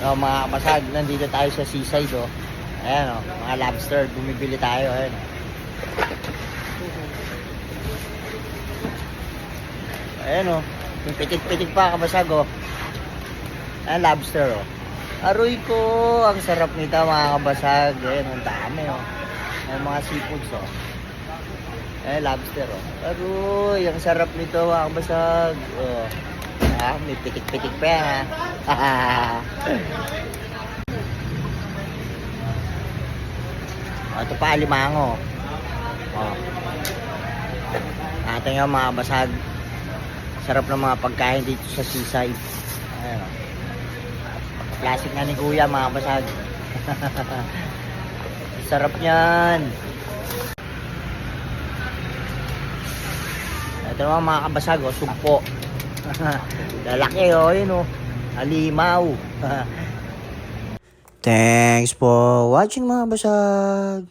So, mga kabasag, nandito tayo sa seaside, oh. Ayan, oh, mga lobster, bumibili tayo, ayan. Ayan, oh, yung pitik-pitik pa, kabasag, oh. Ayan, lobster, oh. Aroy ko, ang sarap nito, mga kabasag. Ayan, ang dami, oh. Ayan, mga seafoods, oh. Ayan, lobster, oh. Aroy, ang sarap nito, mga kabasag. Oh. Ah, may pitik-pitik pa yan, ha. Oh, ito pa, alimango. Oh. Atin yung mga basag. Sarap ng mga pagkain dito sa seaside. Ayan, oh. Classic na ni Kuya, mga basag. Sarap niyan. Ito naman mga kabasag, oh, sugpo. Lalaki, oh, yun, oh. Alimaw. Thanks for watching, mga basag.